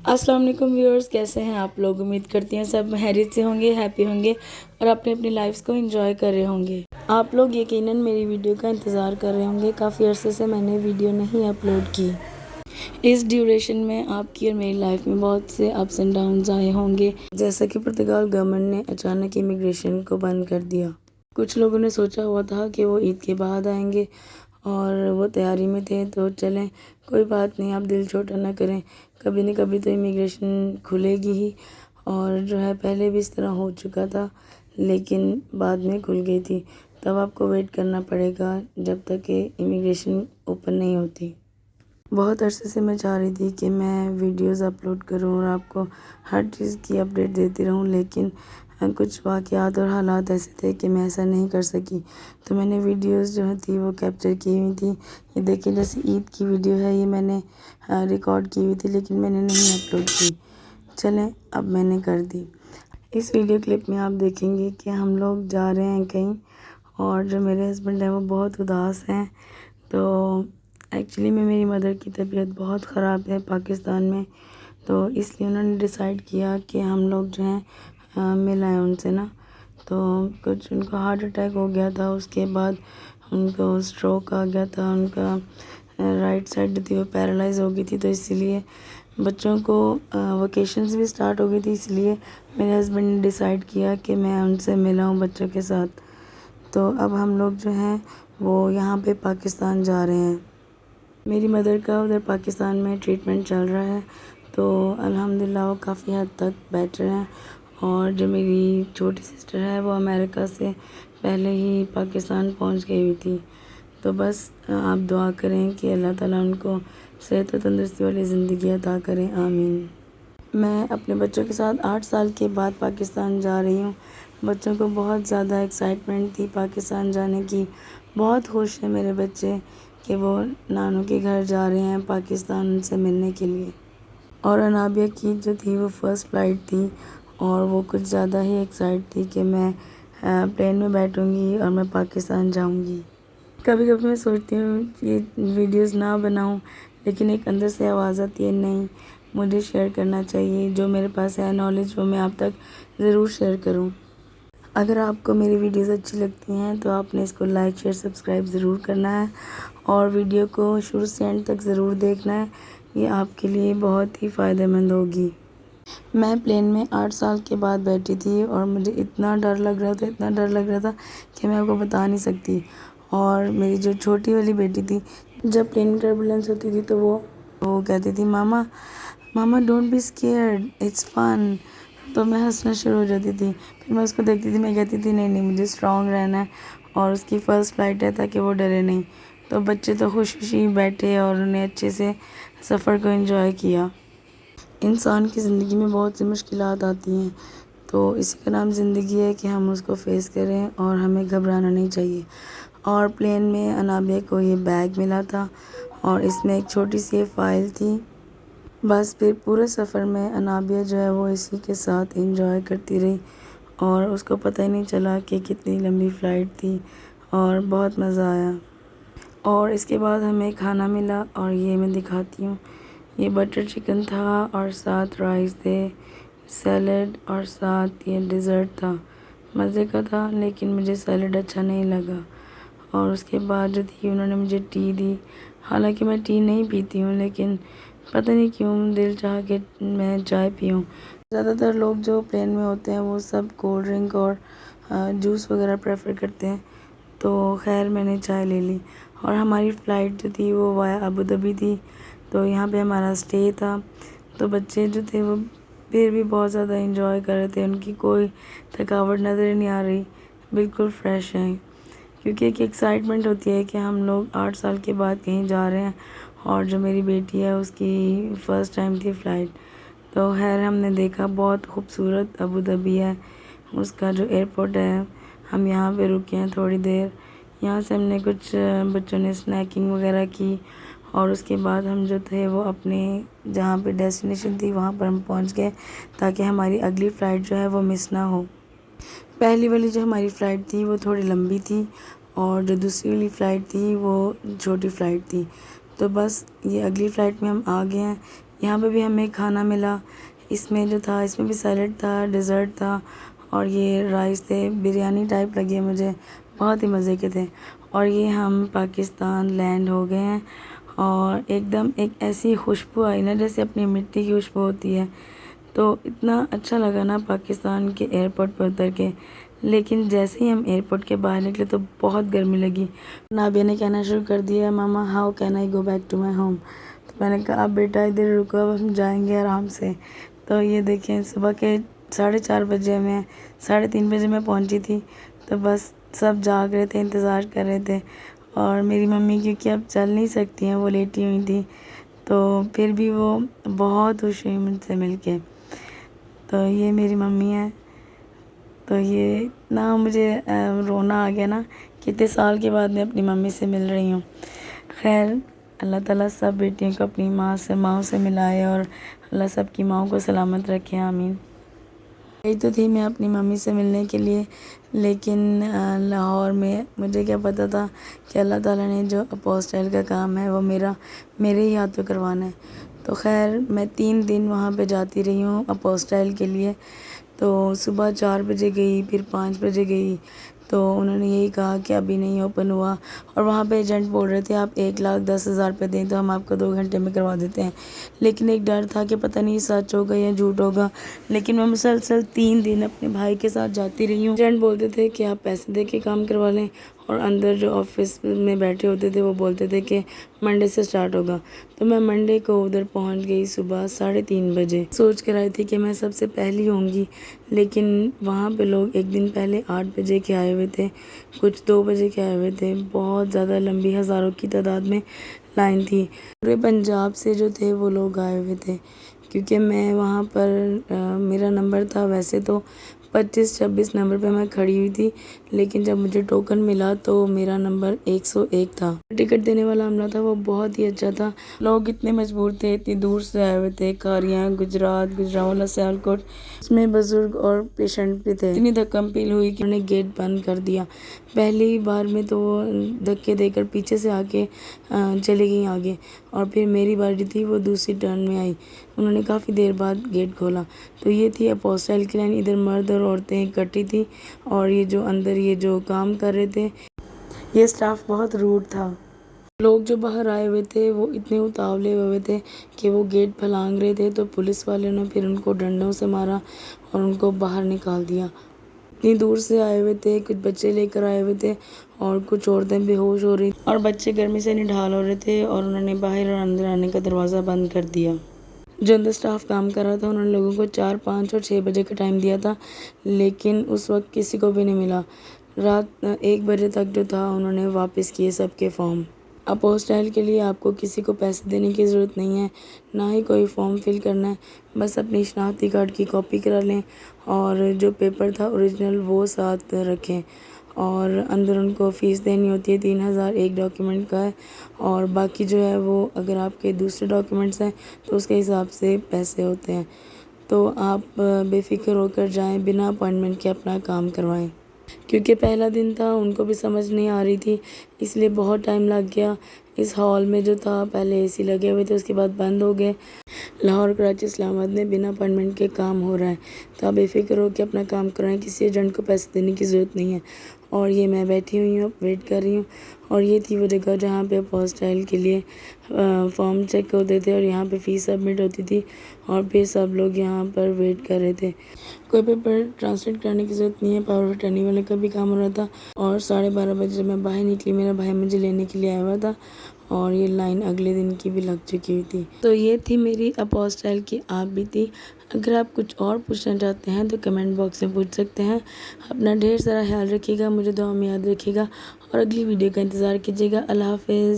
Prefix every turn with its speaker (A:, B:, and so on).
A: السلام علیکم ویورز، کیسے ہیں آپ لوگ؟ امید کرتی ہیں سب خیریت سے ہوں گے، ہیپی ہوں گے اور اپنی اپنی لائفز کو انجوائے کر رہے ہوں گے۔ آپ لوگ یقیناً میری ویڈیو کا انتظار کر رہے ہوں گے۔ کافی عرصے سے میں نے ویڈیو نہیں اپلوڈ کی۔ اس ڈیوریشن میں آپ کی اور میری لائف میں بہت سے اپس اینڈ ڈاؤنز آئے ہوں گے، جیسا کہ پرتگال گورنمنٹ نے اچانک امیگریشن کو بند کر دیا۔ کچھ لوگوں نے سوچا ہوا تھا کہ وہ عید کے بعد آئیں گے اور وہ تیاری میں تھے، تو چلیں کوئی بات نہیں، آپ دل چھوٹا نہ کریں، کبھی نہ کبھی تو امیگریشن کھلے گی ہی۔ اور جو ہے پہلے بھی اس طرح ہو چکا تھا، لیکن بعد میں کھل گئی تھی۔ تب آپ کو ویٹ کرنا پڑے گا جب تک کہ امیگریشن اوپن نہیں ہوتی۔ بہت عرصے سے میں چاہ رہی تھی کہ میں ویڈیوز اپلوڈ کروں اور آپ کو ہر چیز کی اپڈیٹ دیتی رہوں، لیکن کچھ واقعات اور حالات ایسے تھے کہ میں ایسا نہیں کر سکی۔ تو میں نے ویڈیوز جو تھی وہ کیپچر کی ہوئی تھی۔ یہ دیکھیں، جیسے عید کی ویڈیو ہے، یہ میں نے ریکارڈ کی ہوئی تھی، لیکن میں نے نہیں اپلوڈ کی۔ چلیں اب میں نے کر دی۔ اس ویڈیو کلپ میں آپ دیکھیں گے کہ ہم لوگ جا رہے ہیں کہیں، اور جو میرے ہسبینڈ ہیں وہ بہت اداس ہیں۔ تو ایکچولی میں میری مدر کی طبیعت بہت خراب ہے پاکستان میں، تو اس لیے انہوں نے ڈیسائیڈ کیا کہ ہم لوگ جو ہیں مل آئیں ان سے نا۔ تو کچھ ان کو ہارٹ اٹیک ہو گیا تھا، اس کے بعد ان کو اسٹروک آ گیا تھا، ان کا رائٹ سائڈ تھی وہ پیرالائز ہو گئی تھی، تو اسی لیے بچوں کو ویکیشنز بھی سٹارٹ ہو گئی تھی، اس لیے میرے ہسبینڈ نے ڈیسائیڈ کیا کہ میں ان سے ملاؤں بچوں کے ساتھ۔ تو اب ہم لوگ جو ہیں وہ یہاں پہ پاکستان جا رہے ہیں۔ میری مدر کا ادھر پاکستان میں ٹریٹمنٹ چل رہا ہے، تو الحمدللہ وہ کافی حد تک بیٹر ہیں۔ اور جو میری چھوٹی سسٹر ہے وہ امریکہ سے پہلے ہی پاکستان پہنچ گئی ہوئی تھی۔ تو بس آپ دعا کریں کہ اللہ تعالیٰ ان کو صحت و تندرستی والی زندگی عطا کریں، آمین۔ میں اپنے بچوں کے ساتھ 8 سال کے بعد پاکستان جا رہی ہوں۔ بچوں کو بہت زیادہ ایکسائٹمنٹ تھی پاکستان جانے کی۔ بہت خوش ہیں میرے بچے کہ وہ نانوں کے گھر جا رہے ہیں پاکستان ان سے ملنے کے لیے۔ اور انابیہ کی جو تھی وہ فرسٹ فلائٹ تھی، اور وہ کچھ زیادہ ہی ایکسائٹ تھی کہ میں پلین میں بیٹھوں گی اور میں پاکستان جاؤں گی۔ کبھی کبھی میں سوچتی ہوں یہ ویڈیوز نہ بناؤں، لیکن ایک اندر سے آواز آتی ہے نہیں، مجھے شیئر کرنا چاہیے، جو میرے پاس ہے نالج وہ میں آپ تک ضرور شیئر کروں۔ اگر آپ کو میری ویڈیوز اچھی لگتی ہیں تو آپ نے اس کو لائک شیئر سبسکرائب ضرور کرنا ہے، اور ویڈیو کو شروع سے اینڈ تک ضرور دیکھنا ہے، یہ آپ کے لیے بہت ہی فائدہ مند ہوگی۔ میں پلین میں 8 سال کے بعد بیٹھی تھی، اور مجھے اتنا ڈر لگ رہا تھا کہ میں آپ کو بتا نہیں سکتی۔ اور میری جو چھوٹی والی بیٹی تھی، جب پلین میں ٹربولنس ہوتی تھی تو وہ کہتی تھی mama don't be scared, it's fun. تو میں ہنسنا شروع ہو جاتی تھی، پھر میں اس کو دیکھتی تھی، میں کہتی تھی نہیں مجھے اسٹرانگ رہنا ہے، اور اس کی فرسٹ فلائٹ ہے تاکہ وہ ڈرے نہیں۔ تو بچے تو خوشی بیٹھے اور انہوں نے اچھے سے سفر کو انجوائے کیا۔ انسان کی زندگی میں بہت سی مشکلات آتی ہیں، تو اسی کا نام زندگی ہے کہ ہم اس کو فیس کریں، اور ہمیں گھبرانا نہیں چاہیے۔ اور پلین میں انابیہ کو یہ بیگ ملا تھا، اور اس میں ایک چھوٹی سی فائل تھی۔ بس پھر پورے سفر میں انابیہ جو ہے وہ اسی کے ساتھ انجوائے کرتی رہی، اور اس کو پتہ ہی نہیں چلا کہ کتنی لمبی فلائٹ تھی، اور بہت مزہ آیا۔ اور اس کے بعد ہمیں کھانا ملا، اور یہ میں دکھاتی ہوں، یہ بٹر چکن تھا، اور ساتھ رائس تھے، سیلڈ، اور ساتھ یہ ڈیزرٹ تھا۔ مزے کا تھا، لیکن مجھے سیلڈ اچھا نہیں لگا۔ اور اس کے بعد جو تھی انہوں نے مجھے ٹی دی، حالانکہ میں ٹی نہیں پیتی ہوں، لیکن پتہ نہیں کیوں دل چاہا کہ میں چائے پیوں۔ زیادہ تر لوگ جو پلین میں ہوتے ہیں وہ سب کولڈ ڈرنک اور جوس وغیرہ پریفر کرتے ہیں، تو خیر میں نے چائے لے لی۔ اور ہماری فلائٹ جو تھی وہ وایا ابوظہبی تھی، تو یہاں پہ ہمارا اسٹے تھا۔ تو بچے جو تھے وہ پھر بھی بہت زیادہ انجوائے کر رہے تھے، ان کی کوئی تھکاوٹ نظر نہیں آ رہی، بالکل فریش ہیں، کیونکہ ایک ایکسائٹمنٹ ہوتی ہے کہ ہم لوگ 8 سال کے بعد کہیں جا رہے ہیں۔ اور جو میری بیٹی ہے اس کی فرسٹ ٹائم تھی فلائٹ، تو خیر ہم نے دیکھا بہت خوبصورت ابوظہبی ہے، اس کا جو ایئرپورٹ ہے۔ ہم یہاں پہ رکے ہیں تھوڑی دیر، یہاں سے ہم نے کچھ بچوں نے اسنیکنگ وغیرہ کی، اور اس کے بعد ہم جو تھے وہ اپنے جہاں پہ ڈیسٹینیشن تھی وہاں پر ہم پہنچ گئے، تاکہ ہماری اگلی فلائٹ جو ہے وہ مس نہ ہو۔ پہلی والی جو ہماری فلائٹ تھی وہ تھوڑی لمبی تھی، اور جو دوسری والی فلائٹ تھی وہ چھوٹی فلائٹ تھی۔ تو بس یہ اگلی فلائٹ میں ہم آ گئے ہیں، یہاں پہ بھی ہمیں کھانا ملا، اس میں جو تھا اس میں بھی سیلڈ تھا، ڈیزرٹ تھا اور یہ رائس تھے، بریانی ٹائپ لگے مجھے، بہت ہی مزے کے تھے۔ اور یہ ہم پاکستان لینڈ ہو گئے ہیں اور ایک دم ایک ایسی خوشبو آئی نا جیسے اپنی مٹی کی خوشبو ہوتی ہے، تو اتنا اچھا لگا نا پاکستان کے ایئرپورٹ پہ اتر کے۔ لیکن جیسے ہی ہم ایئرپورٹ کے باہر نکلے تو بہت گرمی لگی۔ نابیہ نے کہنا شروع کر دیا، mama how can I go back to my home? تو میں نے کہا اب بیٹا ادھر رکو، اب ہم جائیں گے آرام سے۔ تو یہ دیکھیں صبح کے 4:30 بجے میں 3:30 بجے میں پہنچی تھی، تو بس سب جاگ رہے تھے، انتظار کر رہے تھے۔ اور میری ممی کیونکہ اب چل نہیں سکتی ہیں، وہ لیٹی ہوئی تھی، تو پھر بھی وہ بہت خوش ہوئی مجھ سے مل کے۔ تو یہ میری ممی ہے، تو یہ اتنا مجھے رونا آ گیا نا، کتنے سال کے بعد میں اپنی ممی سے مل رہی ہوں۔ خیر اللہ تعالیٰ سب بیٹیوں کو اپنی ماؤں سے ملائے اور اللہ سب کی ماؤں کو سلامت رکھے، آمین۔ گئی تو تھی میں اپنی ممی سے ملنے کے لیے، لیکن لاہور میں مجھے کیا پتہ تھا کہ اللہ تعالیٰ نے جو اپوسٹل کا کام ہے وہ میرے ہی ہاتھوں کروانا ہے۔ تو خیر میں 3 دن وہاں پہ جاتی رہی ہوں اپوسٹل کے لیے۔ تو صبح 4 بجے گئی، پھر 5 بجے گئی، تو انہوں نے یہی کہا کہ ابھی نہیں اوپن ہوا، اور وہاں پہ ایجنٹ بول رہے تھے آپ 1,10,000 روپے دیں تو ہم آپ کو 2 گھنٹے میں کروا دیتے ہیں۔ لیکن ایک ڈر تھا کہ پتہ نہیں سچ ہوگا یا جھوٹ ہوگا، لیکن میں مسلسل 3 دن اپنے بھائی کے ساتھ جاتی رہی ہوں۔ ایجنٹ بولتے تھے کہ آپ پیسے دے کے کام کروا لیں، اور اندر جو آفس میں بیٹھے ہوتے تھے وہ بولتے تھے کہ منڈے سے سٹارٹ ہوگا۔ تو میں منڈے کو ادھر پہنچ گئی صبح 3:30 بجے، سوچ کر آئی تھی کہ میں سب سے پہلی ہوں گی، لیکن وہاں پہ لوگ ایک دن پہلے 8 بجے کے آئے ہوئے تھے، کچھ 2 بجے کے آئے ہوئے تھے، بہت زیادہ لمبی ہزاروں کی تعداد میں لائن تھی۔ پورے پنجاب سے جو تھے وہ لوگ آئے ہوئے تھے، کیونکہ میں وہاں پر میرا نمبر تھا ویسے تو 25-26 نمبر پہ میں کھڑی ہوئی تھی، لیکن جب مجھے ٹوکن ملا تو میرا نمبر 101 تھا۔ ٹکٹ دینے والا عملہ تھا وہ بہت ہی اچھا تھا، لوگ اتنے مجبور تھے، اتنی دور سے آئے ہوئے تھے، کاریاں، گجرات، گجرانوالہ، سیالکوٹ، اس میں بزرگ اور پیشنٹ بھی تھے۔ اتنی دھکم پیل ہوئی کہ انہوں نے گیٹ بند کر دیا۔ پہلی بار میں تو وہ دھکے دے کر پیچھے سے آ کے چلی گئیں آگے، اور پھر میری باری تھی، وہ دوسری ٹرن میں آئی، انہوں نے کافی دیر بعد گیٹ کھولا۔ تو یہ تھی اپوسٹل کی لائن، ادھر مرد اور عورتیں اکٹھی تھی، اور یہ جو اندر یہ جو کام کر رہے تھے، یہ سٹاف بہت روڈ تھا۔ لوگ جو باہر آئے ہوئے تھے وہ اتنے اتاولے ہوئے تھے کہ وہ گیٹ پھلانگ رہے تھے، تو پولیس والوں نے پھر ان کو ڈنڈوں سے مارا اور ان کو باہر نکال دیا۔ اتنی دور سے آئے ہوئے تھے، کچھ بچے لے کر آئے ہوئے تھے اور کچھ عورتیں بے ہوش ہو رہی تھیں، اور بچے گرمی سے نڈھال ہو رہے تھے، اور انہوں نے باہر اور اندر آنے کا دروازہ بند کر دیا۔ جو اندر سٹاف کام کر رہا تھا انہوں نے لوگوں کو 4، 5 اور 6 بجے کا ٹائم دیا تھا، لیکن اس وقت کسی کو بھی نہیں ملا۔ رات 1 بجے تک جو تھا انہوں نے واپس کیے سب کے فارم۔ اپوسٹل کے لیے آپ کو کسی کو پیسے دینے کی ضرورت نہیں ہے، نہ ہی کوئی فارم فل کرنا ہے، بس اپنی شناختی کارڈ کی کاپی کرا لیں، اور جو پیپر تھا اوریجنل وہ ساتھ رکھیں، اور اندر ان کو فیس دینی ہوتی ہے 3,000 ایک ڈاکیومنٹ کا ہے، اور باقی جو ہے وہ اگر آپ کے دوسرے ڈاکیومنٹس ہیں تو اس کے حساب سے پیسے ہوتے ہیں۔ تو آپ بے فکر ہو کر جائیں، بنا اپائنٹمنٹ کے اپنا کام کروائیں۔ کیونکہ پہلا دن تھا، ان کو بھی سمجھ نہیں آ رہی تھی، اس لیے بہت ٹائم لگ گیا۔ اس ہال میں جو تھا پہلے AC لگے ہوئے تھے، اس کے بعد بند ہو گئے۔ لاہور، کراچی، اسلام آباد میں بنا اپائنٹمنٹ کے کام ہو رہا ہے، تو آپ بے فکر ہو کے اپنا کام کرائیں، کسی ایجنٹ کو پیسے دینے کی ضرورت نہیں ہے۔ اور یہ میں بیٹھی ہوئی ہوں، ویٹ کر رہی ہوں، اور یہ تھی وہ جگہ جہاں پہ اپوسٹل کے لیے فارم چیک ہوتے تھے، اور یہاں پہ فیس سبمٹ ہوتی تھی، اور پھر سب لوگ یہاں پر ویٹ کر رہے تھے۔ کوئی پیپر ٹرانسلیٹ کرنے کی ضرورت نہیں ہے، پاور آف اٹرنی والے کا بھی کام ہو رہا تھا، اور 12:30 بجے جب میں باہر نکلی میرا بھائی مجھے لینے کے لیے آیا ہوا تھا، اور یہ لائن اگلے دن کی بھی لگ چکی ہوئی تھی۔ تو یہ تھی میری اپوسٹل کی آپ بیتی۔ اگر آپ کچھ اور پوچھنا چاہتے ہیں تو کمنٹ باکس میں پوچھ سکتے ہیں۔ اپنا ڈھیر سارا خیال رکھیے گا، مجھے دعا میں یاد رکھیے گا، اور اگلی ویڈیو کا انتظار کیجیے گا۔ اللہ حافظ۔